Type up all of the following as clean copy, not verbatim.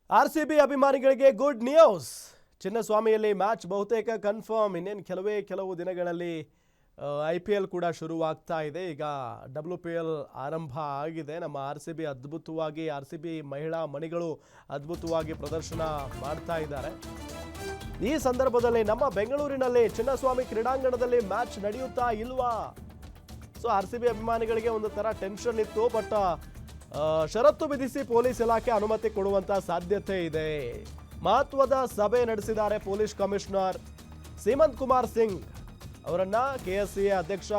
RCB ಅಭಿಮಾನಿಗಳಿಗೆ good news. ಚಿನ್ನಸ್ವಾಮಿಯಲ್ಲಿ match ಬಹುತೇಕ confirm. ಇನ್ನೇನು ಕೆಲವು ದಿನಗಳಲ್ಲಿ IPL ಕೂಡ ಶುರುವಾಗ್ತಾ ಇದೆ. ಈಗ WPL ಆರಂಭ ಆಗಿದೆ. ನಮ್ಮ ಆರ್ಸಿಬಿ ಮಹಿಳಾ ಮಣಿಗಳು ಅದ್ಭುತವಾಗಿ ಪ್ರದರ್ಶನ ಮಾಡ್ತಾ ಇದ್ದಾರೆ. ಈ ಸಂದರ್ಭದಲ್ಲಿ ನಮ್ಮ ಬೆಂಗಳೂರಿನಲ್ಲಿ ಚಿನ್ನಸ್ವಾಮಿ ಕ್ರೀಡಾಂಗಣದಲ್ಲಿ ಮ್ಯಾಚ್ ನಡೆಯುತ್ತಾ ಇಲ್ವಾ? ಸೊ ಆರ್ಸಿಬಿ ಅಭಿಮಾನಿಗಳಿಗೆ ಒಂದು ತರ ಟೆನ್ಷನ್ ಇತ್ತು. ಬಟ್ ಷರತ್ತು ವಿಧಿಸಿ ಪೊಲೀಸ್ ಇಲಾಖೆ ಅನುಮತಿ ಕೊಡುವಂತ ಸಾಧ್ಯತೆ ಇದೆ. ಮಹತ್ವದ ಸಭೆ ನಡೆಸಿದ್ದಾರೆ ಪೊಲೀಸ್ ಕಮಿಷನರ್ ಸೀಮಂತ್ ಕುಮಾರ್ ಸಿಂಗ್ ಅವರನ್ನ KSCA ಅಧ್ಯಕ್ಷ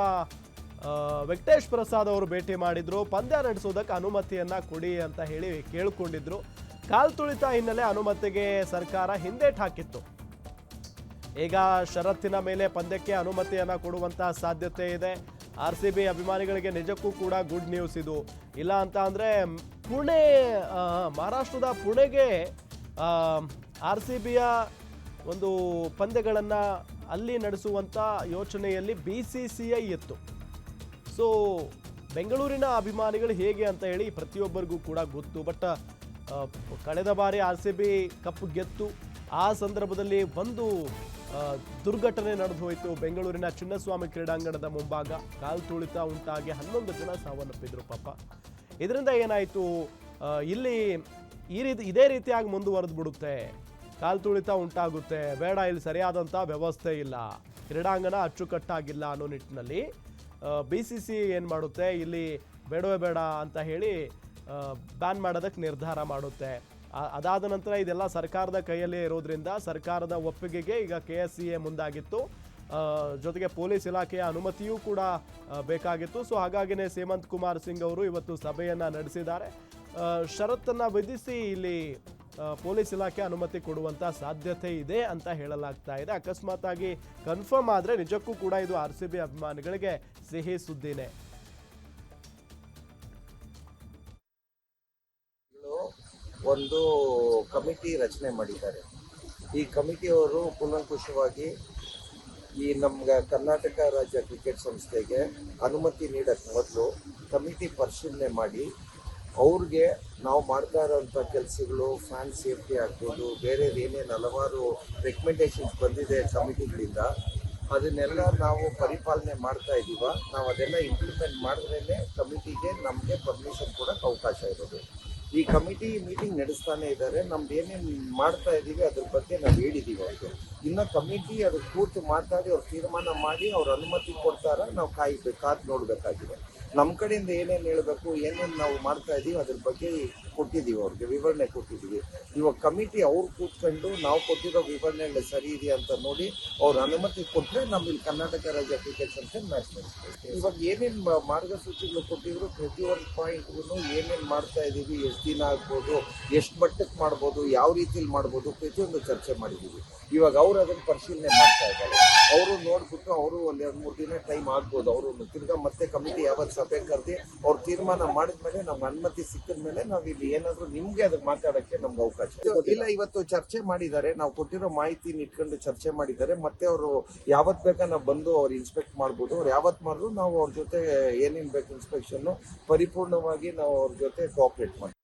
ವೆಂಕಟೇಶ್ ಪ್ರಸಾದ್ ಅವರು ಭೇಟಿ ಮಾಡಿದ್ರು. ಪಂದ್ಯ ನಡೆಸೋದಕ್ಕೆ ಅನುಮತಿಯನ್ನ ಕೊಡಿ ಅಂತ ಹೇಳಿ ಕೇಳಿಕೊಂಡಿದ್ರು. ಕಾಲ್ತುಳಿತ ಹಿನ್ನೆಲೆ ಅನುಮತಿಗೆ ಸರ್ಕಾರ ಹಿಂದೇಟು ಹಾಕಿತ್ತು. ಈಗ ಷರತ್ತಿನ ಮೇಲೆ ಪಂದ್ಯಕ್ಕೆ ಅನುಮತಿಯನ್ನ ಕೊಡುವಂತ ಸಾಧ್ಯತೆ ಇದೆ. RCB ಅಭಿಮಾನಿಗಳಿಗೆ ನಿಜಕ್ಕೂ ಕೂಡ ಗುಡ್ ನ್ಯೂಸ್ ಇದು. ಇಲ್ಲ ಅಂತ ಅಂದರೆ ಪುಣೆ, ಮಹಾರಾಷ್ಟ್ರದ ಪುಣೆಗೆ RCBಯ ಒಂದು ಪಂದ್ಯಗಳನ್ನು ಅಲ್ಲಿ ನಡೆಸುವಂಥ ಯೋಚನೆಯಲ್ಲಿ BCCI ಇತ್ತು. ಸೊ ಬೆಂಗಳೂರಿನ ಅಭಿಮಾನಿಗಳು ಹೇಗೆ ಅಂತ ಹೇಳಿ ಪ್ರತಿಯೊಬ್ಬರಿಗೂ ಕೂಡ ಗೊತ್ತು. ಬಟ್ ಕಳೆದ ಬಾರಿ RCB ಕಪ್ ಗೆದ್ದು ಆ ಸಂದರ್ಭದಲ್ಲಿ ಒಂದು ದುರ್ಘಟನೆ ನಡೆದು ಹೋಯಿತು. ಬೆಂಗಳೂರಿನ ಚಿನ್ನಸ್ವಾಮಿ ಕ್ರೀಡಾಂಗಣದ ಮುಂಭಾಗ ಕಾಲ್ತುಳಿತ ಉಂಟಾಗಿ 11 ಜನ ಸಾವನ್ನಪ್ಪಿದ್ರು ಪಾಪ. ಇದರಿಂದ ಏನಾಯಿತು, ಇಲ್ಲಿ ಇದೇ ರೀತಿಯಾಗಿ ಮುಂದುವರೆದು ಬಿಡುತ್ತೆ, ಕಾಲ್ತುಳಿತ ಉಂಟಾಗುತ್ತೆ, ಬೇಡ, ಇಲ್ಲಿ ಸರಿಯಾದಂಥ ವ್ಯವಸ್ಥೆ ಇಲ್ಲ, ಕ್ರೀಡಾಂಗಣ ಅಚ್ಚುಕಟ್ಟಾಗಿಲ್ಲ ಅನ್ನೋ ನಿಟ್ಟಿನಲ್ಲಿ BCCI ಏನು ಮಾಡುತ್ತೆ, ಇಲ್ಲಿ ಬೇಡವೇ ಬೇಡ ಅಂತ ಹೇಳಿ ಬ್ಯಾನ್ ಮಾಡೋದಕ್ಕೆ ನಿರ್ಧಾರ ಮಾಡುತ್ತೆ. ಅದಾದ ನಂತರ ಇದೆಲ್ಲ ಸರ್ಕಾರದ ಕೈಯಲ್ಲೇ ಇರೋದ್ರಿಂದ ಸರ್ಕಾರದ ಒಪ್ಪಿಗೆಗೆ ಈಗ KSCA ಮುಂದಾಗಿತ್ತು. ಜೊತೆಗೆ ಪೊಲೀಸ್ ಇಲಾಖೆಯ ಅನುಮತಿಯೂ ಕೂಡ ಬೇಕಾಗಿತ್ತು. ಸೊ ಹಾಗಾಗಿನೇ ಸೀಮಂತ್ ಕುಮಾರ್ ಸಿಂಗ್ ಅವರು ಇವತ್ತು ಸಭೆಯನ್ನು ನಡೆಸಿದ್ದಾರೆ. ಷರತ್ತನ್ನು ವಿಧಿಸಿ ಇಲ್ಲಿ ಪೊಲೀಸ್ ಇಲಾಖೆ ಅನುಮತಿ ಕೊಡುವಂಥ ಸಾಧ್ಯತೆ ಇದೆ ಅಂತ ಹೇಳಲಾಗ್ತಾ ಇದೆ. ಅಕಸ್ಮಾತ್ ಆಗಿ ಕನ್ಫರ್ಮ್ ಆದರೆ ನಿಜಕ್ಕೂ ಕೂಡ ಇದು RCB ಅಭಿಮಾನಿಗಳಿಗೆ ಸಿಹಿ ಸುದ್ದಿನೇ. ಒಂದು ಕಮಿಟಿ ರಚನೆ ಮಾಡಿದ್ದಾರೆ. ಈ ಕಮಿಟಿಯವರು ಕೂಲಂಕುಷವಾಗಿ ಈ ನಮ್ಮ ಕರ್ನಾಟಕ ರಾಜ್ಯ ಕ್ರಿಕೆಟ್ ಸಂಸ್ಥೆಗೆ ಅನುಮತಿ ನೀಡಕ್ಕೆ ಮೊದಲು ಕಮಿಟಿ ಪರಿಶೀಲನೆ ಮಾಡಿ ಅವ್ರಿಗೆ ನಾವು ಮಾಡ್ತಾ ಇರೋಂಥ ಕೆಲಸಗಳು, ಫ್ಯಾನ್ ಸೇಫ್ಟಿ ಆಗ್ಬೋದು, ಬೇರೆ ಏನೇನು ಹಲವಾರು ರೆಕಮೆಂಡೇಶನ್ಸ್ ಬಂದಿದೆ ಕಮಿಟಿಗಳಿಂದ, ಅದನ್ನೆಲ್ಲ ನಾವು ಪರಿಪಾಲನೆ ಮಾಡ್ತಾ ಇದ್ದೀವ. ನಾವು ಅದೆಲ್ಲ ಇಂಪ್ಲಿಮೆಂಟ್ ಮಾಡಿದ್ರೇ ಕಮಿಟಿಗೆ ನಮಗೆ ಪರ್ಮಿಷನ್ ಕೊಡೋಕ್ಕೆ ಅವಕಾಶ ಇರೋದು. ಈ ಕಮಿಟಿ ಮೀಟಿಂಗ್ ನಡೆಸ್ತಾನೆ ಇದ್ದಾರೆ. ನಮ್ದು ಏನೇನು ಮಾಡ್ತಾ ಇದ್ದೀವಿ ಅದ್ರ ಬಗ್ಗೆ ನಾವು ಹೇಳಿದ್ದೀವಿ ಅವ್ರಿಗೆ. ಇನ್ನು ಕಮಿಟಿ ಅದು ಕೂತು ಮಾತಾಡಿ ಅವ್ರು ತೀರ್ಮಾನ ಮಾಡಿ ಅವ್ರ ಅನುಮತಿ ಕೊಡ್ತಾರ, ನಾವು ಕಾದು ನೋಡಬೇಕಾಗಿದೆ. ನಮ್ಮ ಕಡೆಯಿಂದ ಏನೇನು ಹೇಳಬೇಕು, ಏನೇನು ನಾವು ಮಾಡ್ತಾ ಇದ್ದೀವಿ ಅದ್ರ ಬಗ್ಗೆ ಕೊಟ್ಟಿದ್ದೀವಿ, ಅವ್ರಿಗೆ ವಿವರಣೆ ಕೊಟ್ಟಿದ್ದೀವಿ. ಇವಾಗ ಕಮಿಟಿ ಅವ್ರು ಕೂತ್ಕೊಂಡು ನಾವು ಕೊಟ್ಟಿರೋ ವಿವರಣೆ ಸರಿ ಇದೆಯಾ ಅಂತ ನೋಡಿ ಅವ್ರ ಅನುಮತಿ ಕೊಟ್ಟರೆ ನಮ್ಮ ಇಲ್ಲಿ ಕರ್ನಾಟಕ ರಾಜ್ಯ ಕ್ರಿಕೆಟ್ ಸಂಸ್ಥೆ ಮ್ಯಾಚ್ ನಡೆಸ್ಬೇಕು. ಇವಾಗ ಏನೇನು ಮಾರ್ಗಸೂಚಿಗಳು ಕೊಟ್ಟಿದ್ರು ಪ್ರತಿಯೊಂದು ಪಾಯಿಂಟ್ಗೂ ಏನೇನು ಮಾಡ್ತಾ ಇದ್ದೀವಿ, ಎಷ್ಟು ದಿನ ಆಗ್ಬೋದು, ಎಷ್ಟು ಮಟ್ಟಕ್ಕೆ ಮಾಡ್ಬೋದು, ಯಾವ ರೀತಿಲಿ ಮಾಡ್ಬೋದು, ಪ್ರತಿಯೊಂದು ಚರ್ಚೆ ಮಾಡಿದ್ದೀವಿ. ಇವಾಗ ಅವ್ರು ಅದನ್ನು ಪರಿಶೀಲನೆ ಮಾಡ್ತಾ ಇದ್ದಾರೆ. ಅವರು ನೋಡ್ಬಿಟ್ಟು ಅವರು ಒಂದು 2-3 ದಿನ ಟೈಮ್ ಆಗ್ಬೋದು. ಅವರು ತಿರ್ಗಾ ಮತ್ತೆ ಕಮಿಟಿ ಯಾವತ್ತು ಸಭೆ ಕರೆದಿ ಅವ್ರು ತೀರ್ಮಾನ ಮಾಡಿದ್ಮೇಲೆ ನಮ್ಗೆ ಅನುಮತಿ ಸಿಕ್ಕಿದ ಮೇಲೆ ನಾವು ಇಲ್ಲಿ ಏನಾದರೂ ನಿಮ್ಗೆ ಅದಕ್ಕೆ ಮಾತಾಡೋಕ್ಕೆ ನಮ್ಗೆ ಅವಕಾಶ ಇಲ್ಲ. ಇವತ್ತು ಚರ್ಚೆ ಮಾಡಿದ್ದಾರೆ, ನಾವು ಕೊಟ್ಟಿರೋ ಮಾಹಿತಿನ ಇಟ್ಕೊಂಡು ಚರ್ಚೆ ಮಾಡಿದ್ದಾರೆ. ಮತ್ತೆ ಅವರು ಯಾವತ್ತು ಬೇಕಾ ನಾವು ಬಂದು ಅವ್ರು ಇನ್ಸ್ಪೆಕ್ಟ್ ಮಾಡ್ಬೋದು. ಅವ್ರು ಯಾವತ್ತು ಮಾಡಿದ್ರು ನಾವು ಅವ್ರ ಜೊತೆ ಏನೇನು ಬೇಕು ಇನ್ಸ್ಪೆಕ್ಷನ್ನು ಪರಿಪೂರ್ಣವಾಗಿ ನಾವು ಅವ್ರ ಜೊತೆ ಕೋಆಪರೇಟ್ ಮಾಡ್ತೀವಿ.